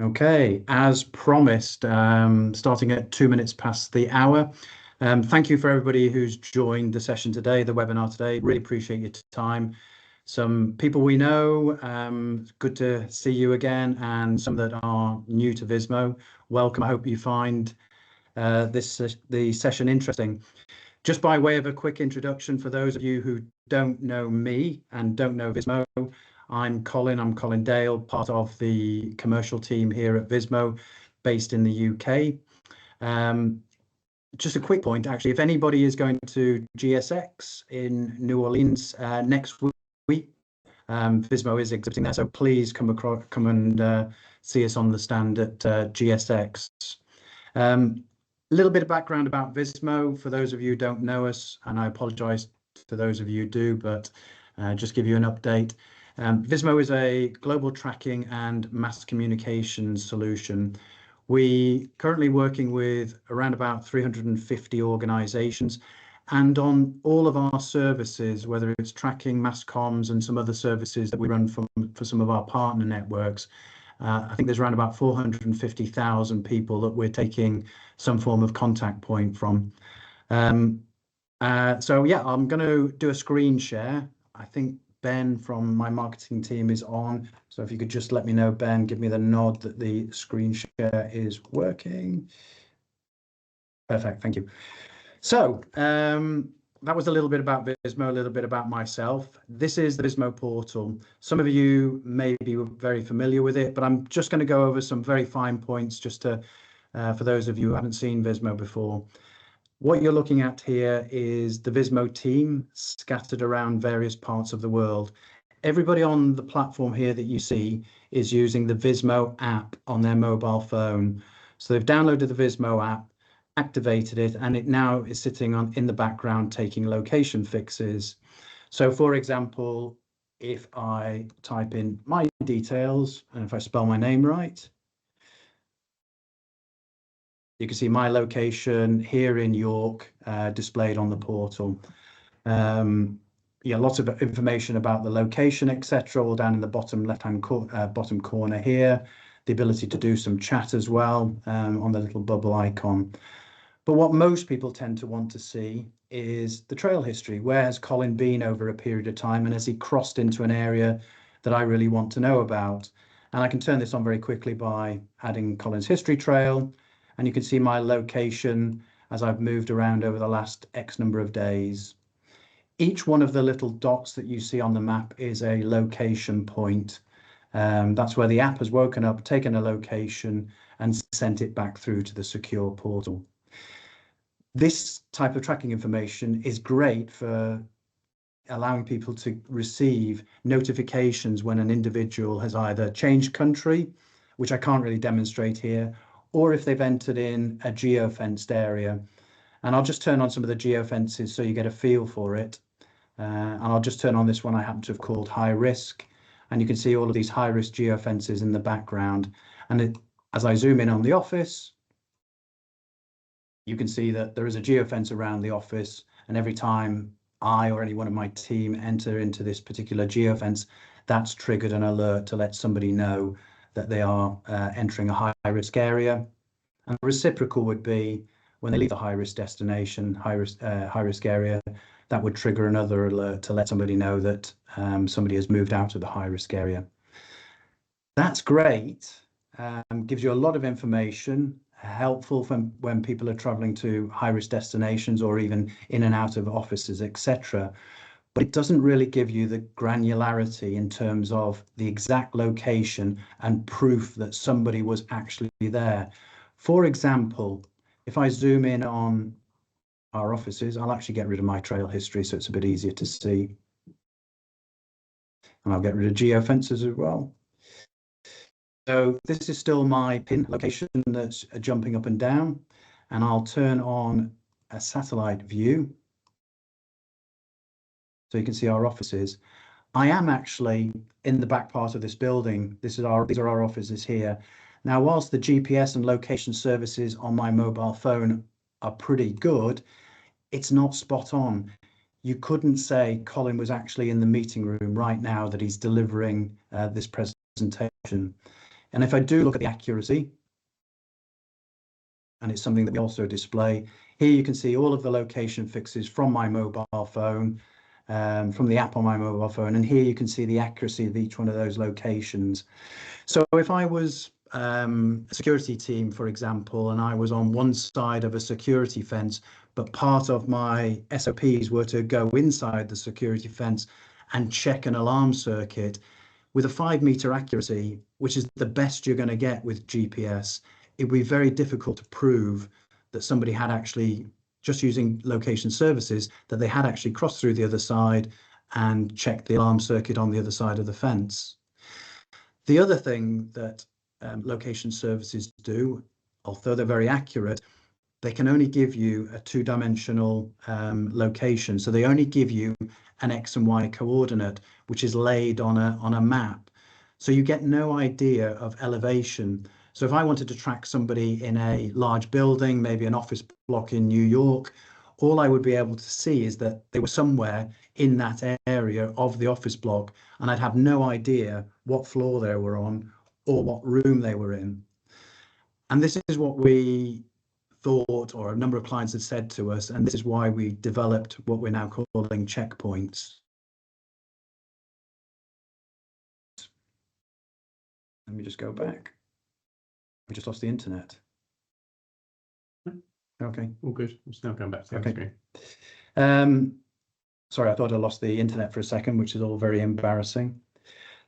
Okay, as promised, starting at 2 minutes past the hour. Thank you for everybody who's joined the session today, the webinar today. Really appreciate your time. Some people we know, good to see you again, and some that are new to Vismo. Welcome. I hope you find the session interesting. Just by way of a quick introduction, for those of you who don't know me and don't know Vismo, I'm Colin Dale, part of the commercial team here at Vismo, based in the UK. Just a quick point, actually, if anybody is going to GSX in New Orleans next week, Vismo is exhibiting there, so please come and see us on the stand at GSX. A little bit of background about Vismo for those of you who don't know us, and I apologize to those of you who do, but just give you an update. Vismo is a global tracking and mass communication solution. We currently working with around about 350 organizations, and on all of our services, whether it's tracking, mass comms, and some other services that we run for some of our partner networks, I think there's around about 450,000 people that we're taking some form of contact point from. So yeah, I'm going to do a screen share. I think Ben from my marketing team is on. So if you could just let me know, Ben, give me the nod that the screen share is working. Perfect, thank you. So that was a little bit about Vismo, a little bit about myself. This is the Vismo portal. Some of you may be very familiar with it, but I'm just going to go over some very fine points just to, for those of you who haven't seen Vismo before. What you're looking at here is the Vismo team scattered around various parts of the world. Everybody on the platform here that you see is using the Vismo app on their mobile phone. So they've downloaded the Vismo app, activated it, and it now is sitting in the background taking location fixes. So for example, if I type in my details and if I spell my name right, you can see my location here in York displayed on the portal. Yeah, lots of information about the location, etc., all down in the bottom left-hand bottom corner here. The ability to do some chat as well on the little bubble icon. But what most people tend to want to see is the trail history. Where has Colin been over a period of time, and has he crossed into an area that I really want to know about? And I can turn this on very quickly by adding Colin's history trail, and you can see my location as I've moved around over the last X number of days. Each one of the little dots that you see on the map is a location point. That's where the app has woken up, taken a location, and sent it back through to the secure portal. This type of tracking information is great for allowing people to receive notifications when an individual has either changed country, which I can't really demonstrate here, or if they've entered in a geofenced area. And I'll just turn on some of the geofences so you get a feel for it. And I'll just turn on this one I happen to have called high risk. And you can see all of these high risk geofences in the background. And as I zoom in on the office, you can see that there is a geofence around the office. And every time I or any one of my team enter into this particular geofence, that's triggered an alert to let somebody know that they are entering a high risk area. And the reciprocal would be when they leave the high risk destination, high risk area, that would trigger another alert to let somebody know that somebody has moved out of the high risk area. That's great, gives you a lot of information, helpful when people are traveling to high risk destinations or even in and out of offices, etc. But it doesn't really give you the granularity in terms of the exact location and proof that somebody was actually there. For example, if I zoom in on our offices, I'll actually get rid of my trail history so it's a bit easier to see. And I'll get rid of geofences as well. So this is still my pin location that's jumping up and down. And I'll turn on a satellite view so you can see our offices. I am actually in the back part of this building. These are our offices here. Now, whilst the GPS and location services on my mobile phone are pretty good, it's not spot on. You couldn't say Colin was actually in the meeting room right now that he's delivering this presentation. And if I do look at the accuracy, and it's something that we also display, here you can see all of the location fixes from my mobile phone, from the app on my mobile phone, and here you can see the accuracy of each one of those locations. So if I was a security team, for example, and I was on one side of a security fence, but part of my SOPs were to go inside the security fence and check an alarm circuit with a 5-meter accuracy, which is the best you're going to get with GPS, it would be very difficult to prove that somebody had actually, just using location services, that they had actually crossed through the other side and checked the alarm circuit on the other side of the fence. The other thing that location services do, although they're very accurate, they can only give you a 2-dimensional location. So they only give you an X and Y coordinate, which is laid on a map. So you get no idea of elevation. So if I wanted to track somebody in a large building, maybe an office block in New York, all I would be able to see is that they were somewhere in that area of the office block, and I'd have no idea what floor they were on or what room they were in. And this is what we thought, or a number of clients had said to us, and this is why we developed what we're now calling checkpoints. Let me just go back. We just lost the internet. Okay. All good. It's now going back to the Okay. screen. Sorry, I thought I lost the internet for a second, which is all very embarrassing.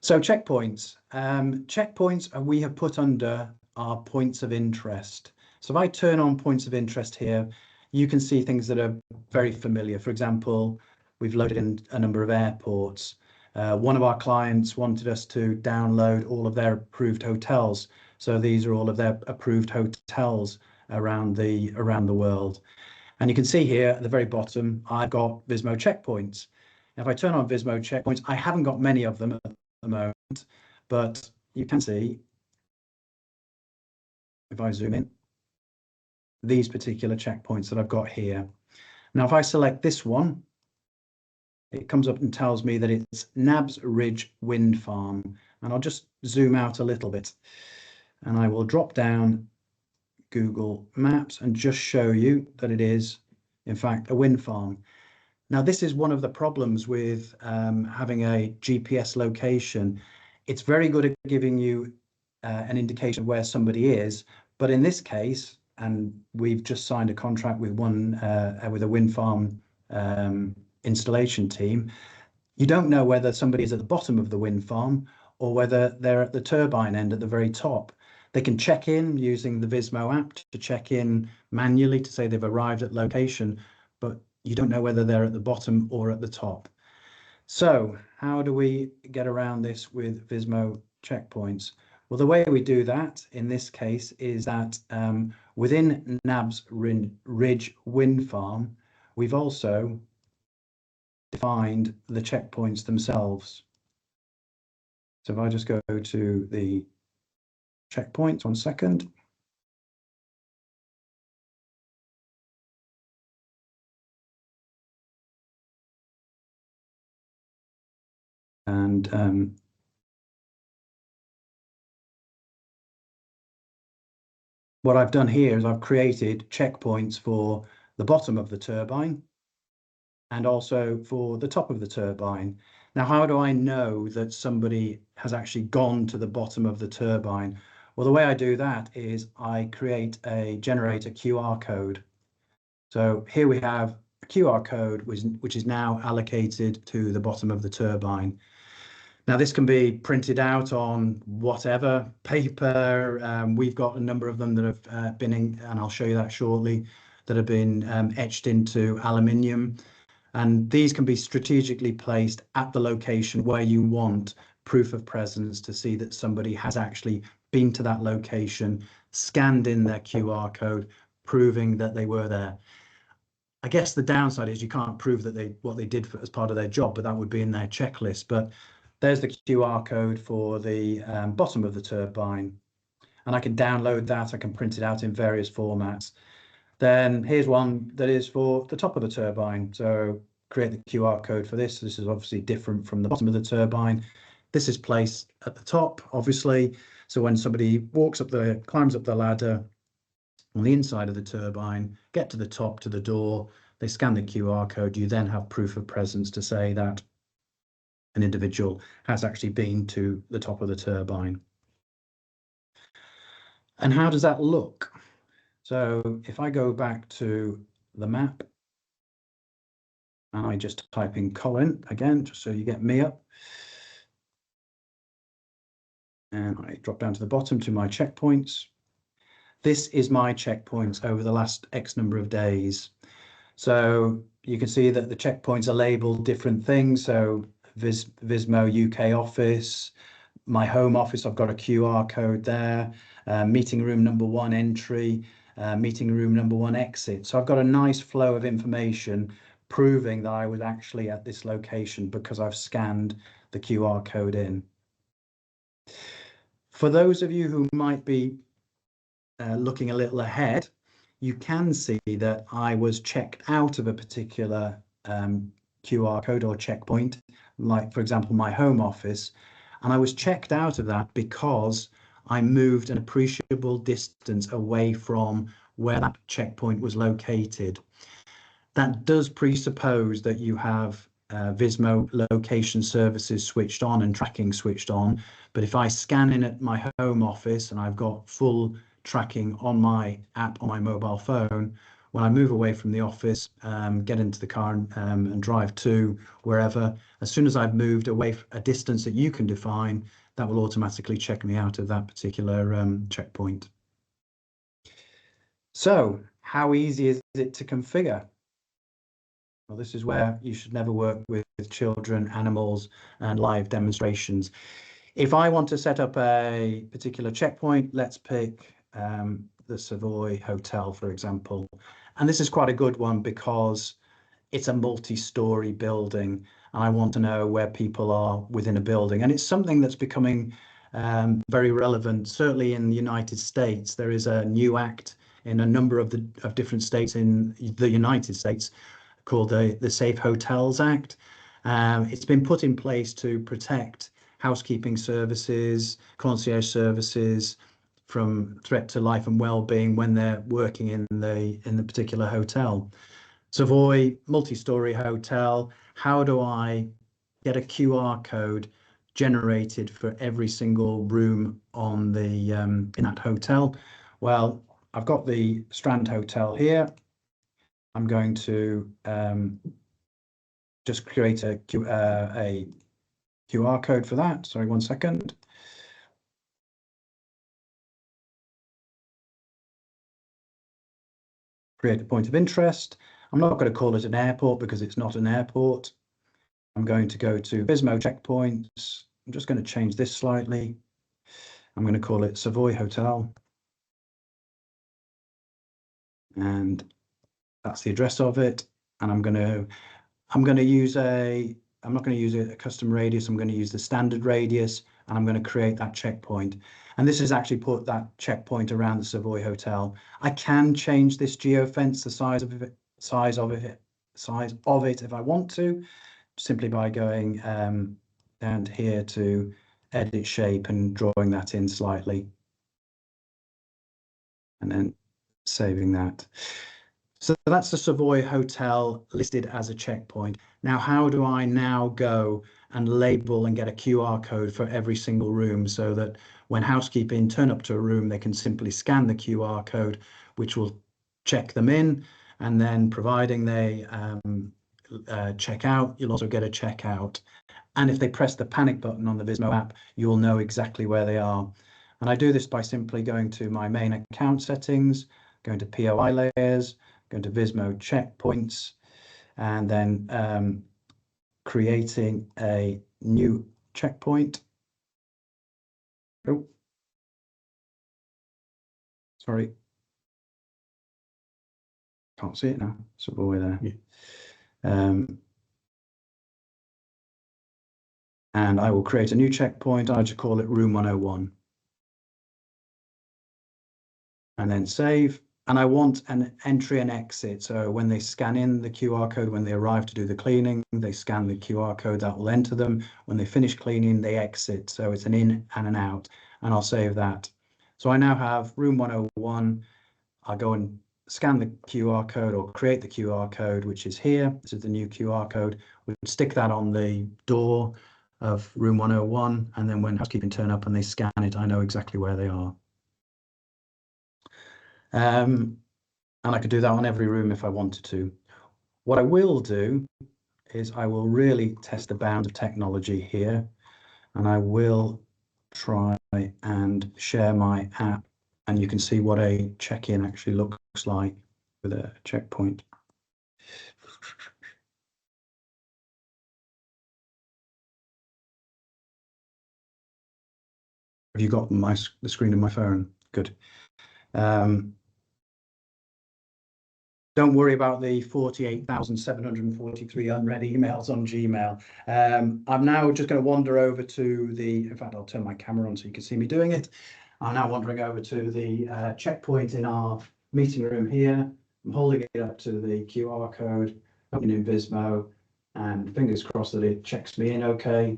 So checkpoints. Checkpoints we have put under our points of interest. So if I turn on points of interest here, you can see things that are very familiar. For example, we've loaded in a number of airports. One of our clients wanted us to download all of their approved hotels. So these are all of their approved hotels around the world. And you can see here at the very bottom, I've got Vismo Checkpoints. Now, if I turn on Vismo Checkpoints, I haven't got many of them at the moment, but you can see, if I zoom in, these particular checkpoints that I've got here. Now, if I select this one, it comes up and tells me that it's Nabs Ridge Wind Farm. And I'll just zoom out a little bit, and I will drop down Google Maps and just show you that it is, in fact, a wind farm. Now, this is one of the problems with having a GPS location. It's very good at giving you an indication of where somebody is, but in this case, and we've just signed a contract with with a wind farm installation team, you don't know whether somebody is at the bottom of the wind farm or whether they're at the turbine end at the very top. They can check in using the Vismo app to check in manually to say they've arrived at location, but you don't know whether they're at the bottom or at the top. So how do we get around this with Vismo Checkpoints? Well, the way we do that in this case is that within Nabs Ridge Wind Farm, we've also defined the checkpoints themselves. So if I just go to the checkpoints, 1 second. And what I've done here is I've created checkpoints for the bottom of the turbine and also for the top of the turbine. Now, how do I know that somebody has actually gone to the bottom of the turbine? Well, the way I do that is I generate a QR code. So here we have a QR code which is now allocated to the bottom of the turbine. Now, this can be printed out on whatever paper. We've got a number of them that have been in, and I'll show you that shortly, that have been etched into aluminium. And these can be strategically placed at the location where you want proof of presence to see that somebody has actually been to that location, scanned in their QR code, proving that they were there. I guess the downside is you can't prove that what they did as part of their job, but that would be in their checklist. But there's the QR code for the bottom of the turbine, and I can download that. I can print it out in various formats. Then here's one that is for the top of the turbine. So create the QR code for this. This is obviously different from the bottom of the turbine. This is placed at the top, obviously. So when somebody climbs up the ladder on the inside of the turbine, get to the top, to the door, they scan the QR code, you then have proof of presence to say that an individual has actually been to the top of the turbine. And how does that look? So if I go back to the map, and I just type in Colin again, just so you get me up. And I drop down to the bottom to my checkpoints. This is my checkpoints over the last X number of days. So you can see that the checkpoints are labeled different things. So Vismo UK office, my home office, I've got a QR code there, meeting room number 1 entry, meeting room number 1 exit. So I've got a nice flow of information proving that I was actually at this location because I've scanned the QR code in. For those of you who might be looking a little ahead, you can see that I was checked out of a particular QR code or checkpoint, like for example, my home office, and I was checked out of that because I moved an appreciable distance away from where that checkpoint was located. That does presuppose that you have Vismo location services switched on and tracking switched on. But if I scan in at my home office and I've got full tracking on my app on my mobile phone, when I move away from the office, get into the car and drive to wherever, as soon as I've moved away a distance that you can define, that will automatically check me out of that particular checkpoint. So how easy is it to configure? Well, this is where you should never work with children, animals, and live demonstrations. If I want to set up a particular checkpoint, let's pick the Savoy Hotel, for example. And this is quite a good one because it's a multi-story building, and I want to know where people are within a building. And it's something that's becoming very relevant, certainly in the United States. There is a new act in a number of different states in the United States called the Safe Hotels Act. It's been put in place to protect housekeeping services, concierge services from threat to life and well-being when they're working in the particular hotel. Savoy multi-story hotel. How do I get a QR code generated for every single room on the in that hotel? Well, I've got the Strand Hotel here. I'm going to just create a QR code for that. Sorry, 1 second. Create a point of interest. I'm not going to call it an airport because it's not an airport. I'm going to go to Vismo Checkpoints. I'm just going to change this slightly. I'm going to call it Savoy Hotel. And that's the address of it. And I'm not going to use a custom radius. I'm going to use the standard radius, and I'm going to create that checkpoint. And this has actually put that checkpoint around the Savoy Hotel. I can change this geofence, the size of it if I want to, simply by going down here to edit shape and drawing that in slightly. And then saving that. So that's the Savoy Hotel listed as a checkpoint. Now, how do I now go and label and get a QR code for every single room so that when housekeeping turn up to a room, they can simply scan the QR code, which will check them in. And then providing they check out, you'll also get a checkout. And if they press the panic button on the Vismo app, you'll know exactly where they are. And I do this by simply going to my main account settings, going to POI layers, going to Vismo Checkpoints, and then creating a new checkpoint. Oh, sorry. Can't see it now. Savoy there. Yeah. And I will create a new checkpoint. I just call it room 101. And then save. and I want an entry and exit. So when they scan in the QR code, when they arrive to do the cleaning, they scan the QR code that will enter them. When they finish cleaning, they exit. So it's an in and an out, and I'll save that. So I now have room 101. I'll go and scan the QR code or create the QR code, which is here. This is the new QR code. We stick that on the door of room 101. And then when housekeeping turn up and they scan it, I know exactly where they are. And I could do that on every room if I wanted to. What I will do is I will really test the bounds of technology here, and I will try and share my app, and you can see what a check-in actually looks like with a checkpoint. Have you got the screen of my phone? Good. Don't worry about the 48,743 unread emails on Gmail. I'm now just going to wander over to in fact, I'll turn my camera on so you can see me doing it. I'm now wandering over to the checkpoint in our meeting room here. I'm holding it up to the QR code, looking in Vismo, and fingers crossed that it checks me in okay.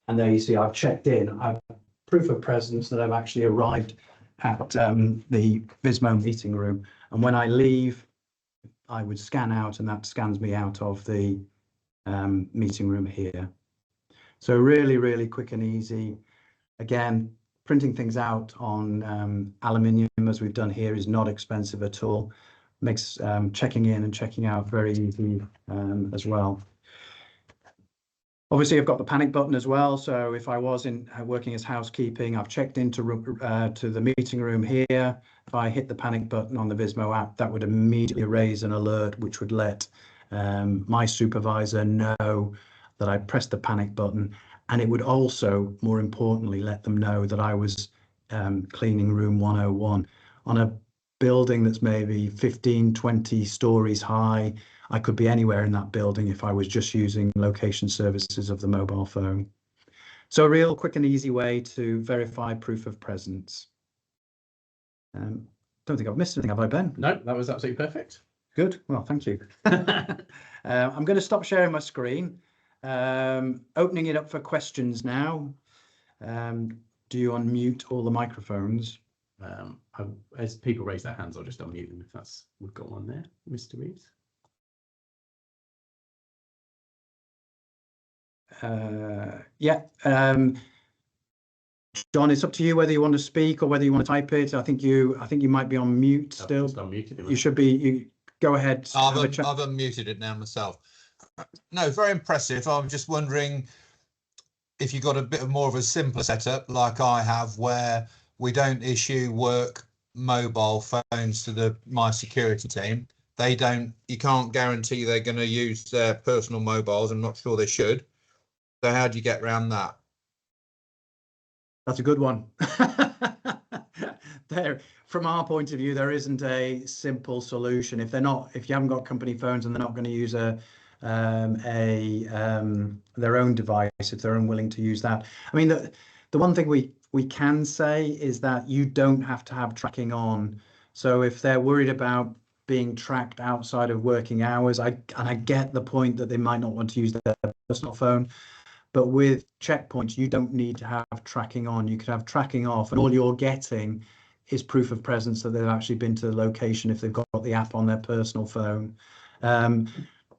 And there you see I've checked in. I've proof of presence that I've actually arrived at the Vismo meeting room. And when I leave, I would scan out, and that scans me out of the meeting room here. So really, really quick and easy. Again, printing things out on aluminium, as we've done here, is not expensive at all. Makes checking in and checking out very easy as well. Obviously, I've got the panic button as well. So if I was working as housekeeping, I've checked into to the meeting room here. If I hit the panic button on the Vismo app, that would immediately raise an alert, which would let my supervisor know that I pressed the panic button. And it would also, more importantly, let them know that I was cleaning room 101 on a building that's maybe 15, 20 stories high. I could be anywhere in that building if I was just using location services of the mobile phone. So a real quick and easy way to verify proof of presence. Don't think I've missed anything, have I, Ben? No, that was absolutely perfect. Good. Well, thank you. I'm going to stop sharing my screen. Opening it up for questions now. Do you unmute all the microphones? As people raise their hands, I'll just unmute them if we've got one there. Mr. Reeves. Yeah. John, it's up to you whether you want to speak or whether you want to type it. I think you might be on mute still. Just unmuted him. You should be. You go ahead. I've unmuted it now myself. No, very impressive. I'm just wondering if you've got a bit more of a simpler setup like I have, where we don't issue work mobile phones to my security team. You can't guarantee they're going to use their personal mobiles. I'm not sure they should. So how do you get around that? That's a good one. From our point of view, there isn't a simple solution. If you haven't got company phones and they're not going to use their own device, if they're unwilling to use that. I mean, the one thing we can say is that you don't have to have tracking on. So if they're worried about being tracked outside of working hours, I get the point that they might not want to use their personal phone. But with checkpoints, you don't need to have tracking on. You could have tracking off, and all you're getting is proof of presence that they've actually been to the location if they've got the app on their personal phone.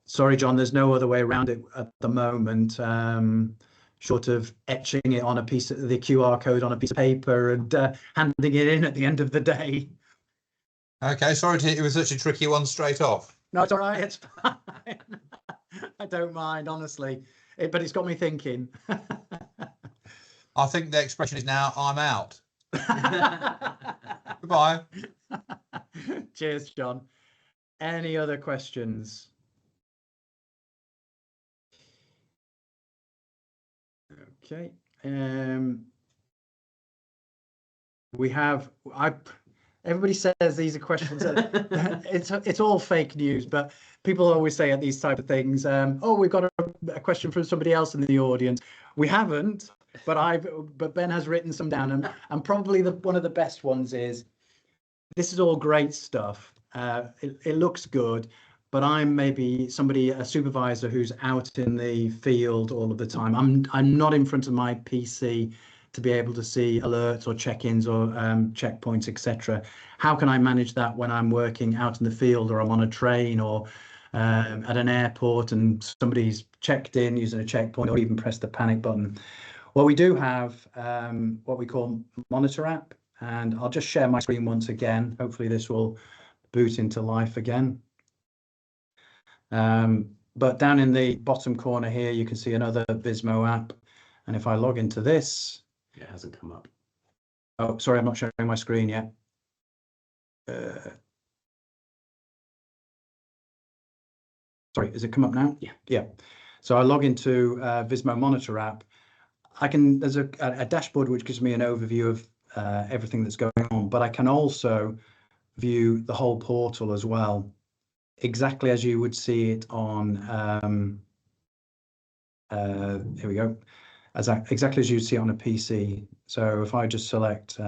Sorry, John, there's no other way around it at the moment, short of etching it on the QR code on a piece of paper and handing it in at the end of the day. Okay, sorry it was such a tricky one straight off. No, it's all right. It's fine. I don't mind, honestly. But it's got me thinking. I think the expression is now, I'm out. Goodbye. Cheers, John. Any other questions? Okay. Everybody says these are questions. It's all fake news, but people always say at these type of things, oh, we've got a question from somebody else in the audience. We haven't, but Ben has written some down, and probably one of the best ones is, this is all great stuff. It looks good, but I'm maybe a supervisor who's out in the field all of the time. I'm not in front of my PC to be able to see alerts or check-ins or checkpoints, etc. How can I manage that when I'm working out in the field, or I'm on a train, or at an airport and somebody's checked in using a checkpoint, or even press the panic button? Well, we do have what we call Monitor app, and I'll just share my screen once again. Hopefully this will boot into life again. But down in the bottom corner here, you can see another Vismo app. And if I log into this, it hasn't come up. Oh, sorry, I'm not showing my screen yet. Sorry, is it come up now? Yeah. Yeah. So I log into Vismo Monitor app. There's a dashboard which gives me an overview of everything that's going on, but I can also view the whole portal as well, exactly as you would see it on here we go, exactly as you'd see on a PC. So if I just select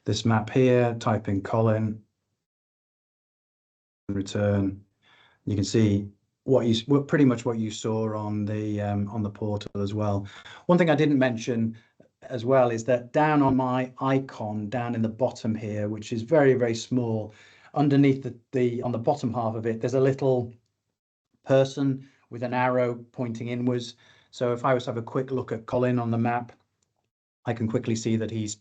this map here, type in Colin, return, you can see pretty much what you saw on the portal as well. One thing I didn't mention as well is that down on my icon down in the bottom here, which is very, very small, underneath on the bottom half of it, there's a little person with an arrow pointing inwards. So if I was to have a quick look at Colin on the map, I can quickly see that he's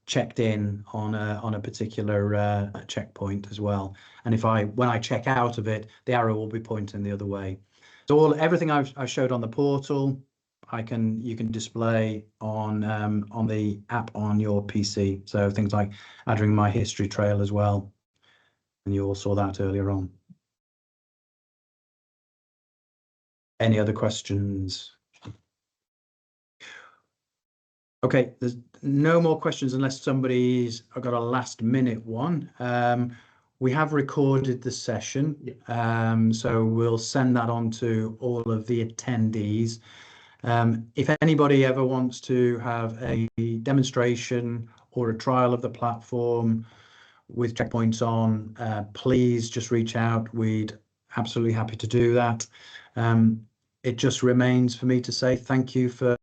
checked in on a particular checkpoint as well. And when I check out of it, the arrow will be pointing the other way. So everything I showed on the portal, you can display on the app on your PC. So things like adding my history trail as well, and you all saw that earlier on. Any other questions? Okay, there's no more questions unless somebody's got a last minute one. We have recorded the session, so we'll send that on to all of the attendees. If anybody ever wants to have a demonstration or a trial of the platform with checkpoints on, please just reach out. We'd absolutely happy to do that. It just remains for me to say thank you for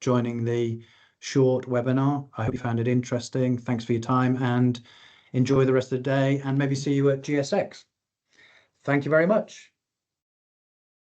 joining the short webinar. I hope you found it interesting. Thanks for your time, and enjoy the rest of the day, and maybe see you at GSX. Thank you very much.